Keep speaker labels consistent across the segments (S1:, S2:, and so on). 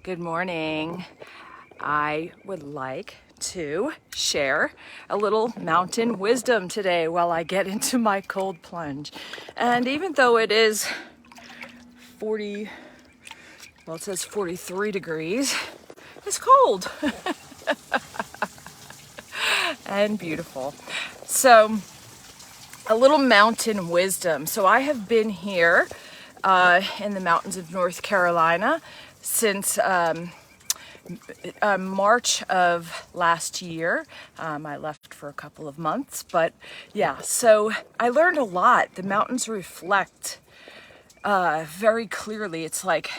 S1: Good morning. I would like to share a little mountain wisdom today while I get into my cold plunge. And even though it is 40, well, it says 43 degrees, it's cold and beautiful. So, a little mountain wisdom. So, I have been here in the mountains of North Carolina since March of last year. I left for a couple of months, but yeah, so I learned a lot. The mountains reflect very clearly. It's like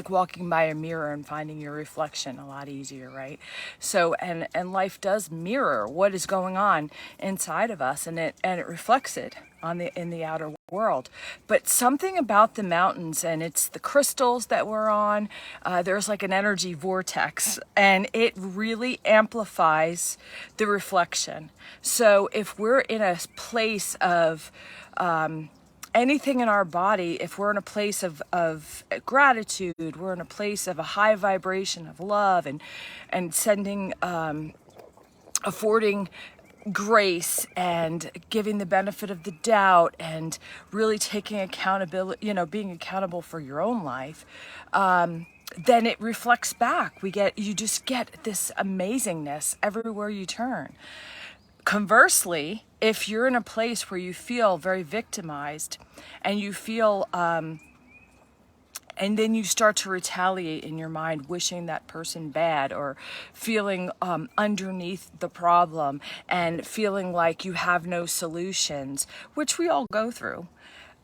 S1: walking by a mirror and finding your reflection a lot easier, right? So and life does mirror what is going on inside of us, and it reflects it in the outer world. But something about the mountains, and it's the crystals that we're on, there's like an energy vortex, and it really amplifies the reflection. So if we're in a place of anything in our body, if we're in a place of gratitude, we're in a place of a high vibration of love and sending, affording grace and giving the benefit of the doubt and really taking accountability, being accountable for your own life, then it reflects back. You just get this amazingness everywhere you turn. Conversely, if you're in a place where you feel very victimized and you feel, and then you start to retaliate in your mind, wishing that person bad or feeling underneath the problem and feeling like you have no solutions, which we all go through.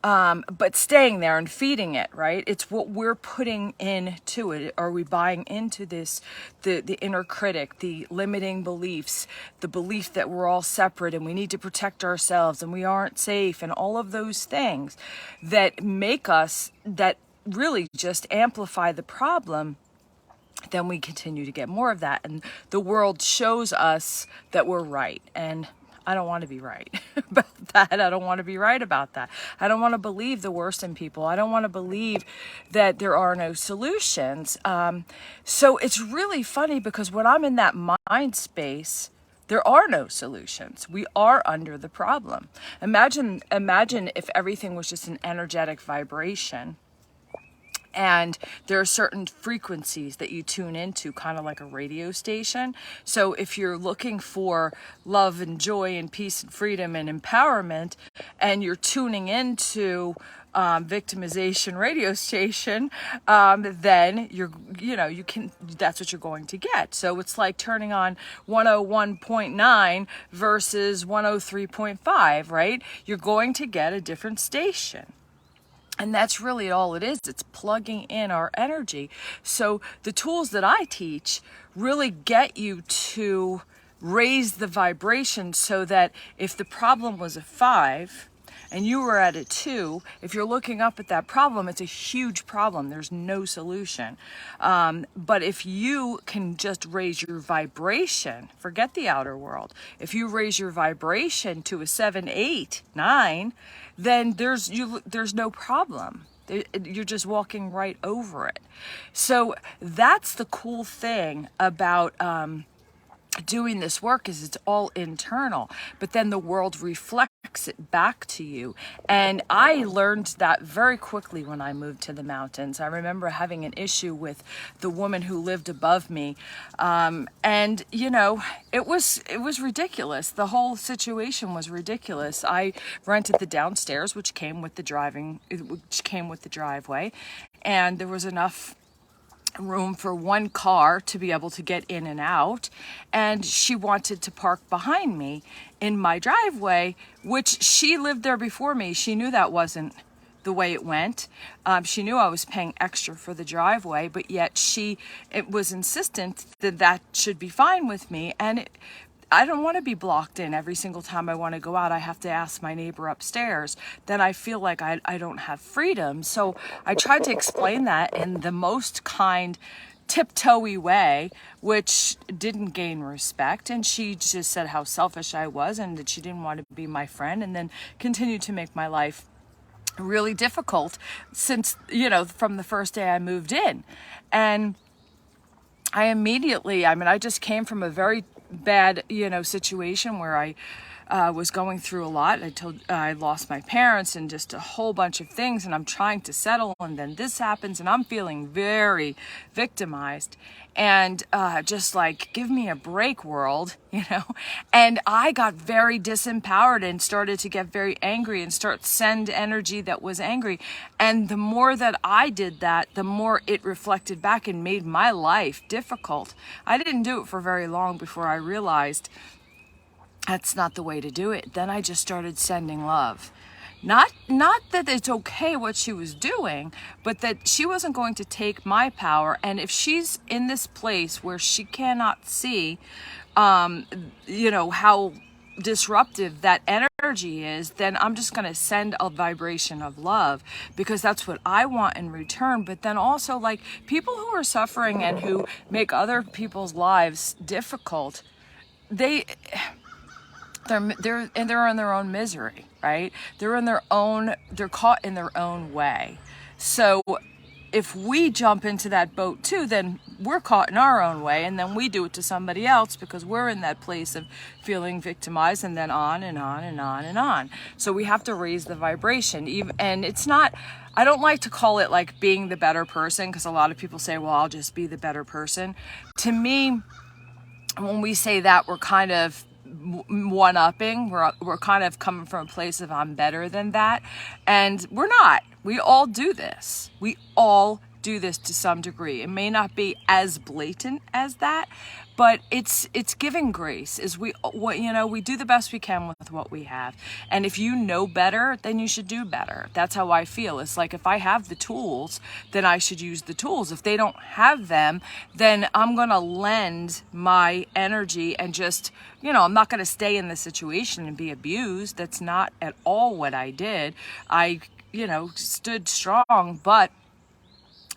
S1: But staying there and feeding it, right? It's what we're putting into it. Are we buying into this, the inner critic, the limiting beliefs, the belief that we're all separate and we need to protect ourselves and we aren't safe, and all of those things that make us, that really just amplify the problem? Then we continue to get more of that, and the world shows us that we're right. And I don't want to be right about that. I don't want to be right about that. I don't want to believe the worst in people. I don't want to believe that there are no solutions. So it's really funny because when I'm in that mind space, there are no solutions. We are under the problem. Imagine if everything was just an energetic vibration. And there are certain frequencies that you tune into, kind of like a radio station. So if you're looking for love and joy and peace and freedom and empowerment, and you're tuning into victimization radio station, then that's what you're going to get. So it's like turning on 101.9 versus 103.5, right? You're going to get a different station. And that's really all it is. It's plugging in our energy. So the tools that I teach really get you to raise the vibration so that if the problem was a 5 and you were at a 2, if you're looking up at that problem, it's a huge problem. There's no solution. But if you can just raise your vibration, forget the outer world. If you raise your vibration to a 7, 8, 9, then there's no problem. You're just walking right over it. So that's the cool thing about doing this work, is it's all internal, but then the world reflects it back to you. And I learned that very quickly when I moved to the mountains. I remember having an issue with the woman who lived above me, and it was ridiculous. The whole situation was ridiculous. I rented the downstairs, which came with the driveway, and there was enough room for one car to be able to get in and out, and she wanted to park behind me in my driveway, which she lived there before me. She knew that wasn't the way it went. She knew I was paying extra for the driveway, but yet it was insistent that should be fine with me. And I don't want to be blocked in every single time I want to go out. I have to ask my neighbor upstairs. Then I feel like I don't have freedom. So I tried to explain that in the most kind, tiptoey way, which didn't gain respect. And she just said how selfish I was and that she didn't want to be my friend, and then continued to make my life really difficult since, from the first day I moved in. And I just came from a very bad, situation where I was going through a lot. I lost my parents and just a whole bunch of things, and I'm trying to settle, and then this happens, and I'm feeling very victimized, and just like, give me a break, world. And I got very disempowered and started to get very angry and send energy that was angry. And the more that I did that, the more it reflected back and made my life difficult. I didn't do it for very long before I realized that's not the way to do it. Then I just started sending love. Not that it's okay what she was doing, but that she wasn't going to take my power. And if she's in this place where she cannot see, how disruptive that energy is, then I'm just going to send a vibration of love, because that's what I want in return. But then also, like, people who are suffering and who make other people's lives difficult, they're in their own misery, right? They're caught in their own way. So if we jump into that boat too, then we're caught in our own way, and then we do it to somebody else because we're in that place of feeling victimized, and then on and on and on and on. So we have to raise the vibration. And it's not, I don't like to call it like being the better person, because a lot of people say, well, I'll just be the better person. To me, when we say that, we're kind of one-upping. We're kind of coming from a place of I'm better than that, and we're not. We all do this. We all do this to some degree. It may not be as blatant as that, but it's giving grace. We do the best we can with what we have. And if you know better, then you should do better. That's how I feel. It's like, if I have the tools, then I should use the tools. If they don't have them, then I'm going to lend my energy and just, I'm not going to stay in the situation and be abused. That's not at all what I did. I, stood strong,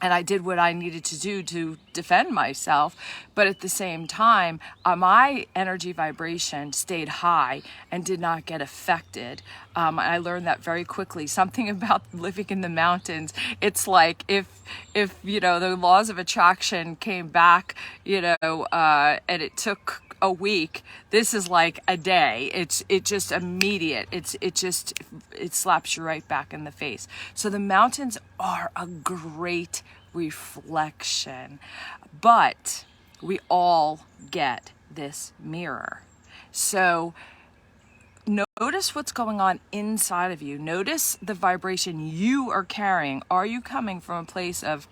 S1: and I did what I needed to do to defend myself. But at the same time, my energy vibration stayed high and did not get affected. I learned that very quickly. Something about living in the mountains. It's like if the laws of attraction came back, and it took a week, this is like a day. It's just immediate. It slaps you right back in the face. So the mountains are a great reflection, but we all get this mirror. So notice what's going on inside of you. Notice the vibration you are carrying. Are you coming from a place of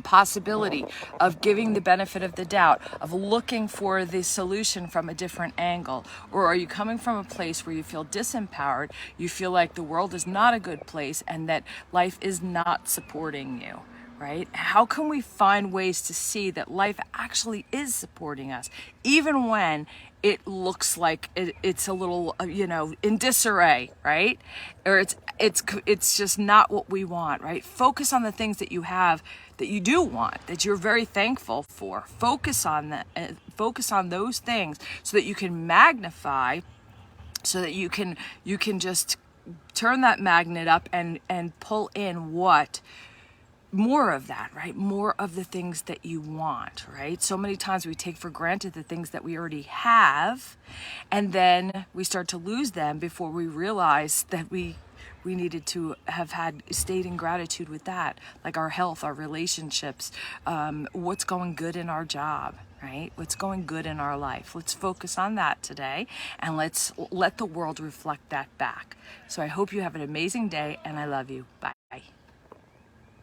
S1: possibility, of giving the benefit of the doubt, of looking for the solution from a different angle? Or are you coming from a place where you feel disempowered, you feel like the world is not a good place and that life is not supporting you, right? How can we find ways to see that life actually is supporting us, even when it looks like it's a little, in disarray, right? Or it's just not what we want, right? Focus on the things that you have, that you do want, that you're very thankful for. Focus on that. Focus on those things so that you can magnify, so that you can just turn that magnet up and pull in more of that, right? More of the things that you want, right? So many times we take for granted the things that we already have, and then we start to lose them before we realize that we needed to have stayed in gratitude with that, like our health, our relationships, what's going good in our job, right? What's going good in our life. Let's focus on that today, and let's let the world reflect that back. So I hope you have an amazing day, and I love you. Bye.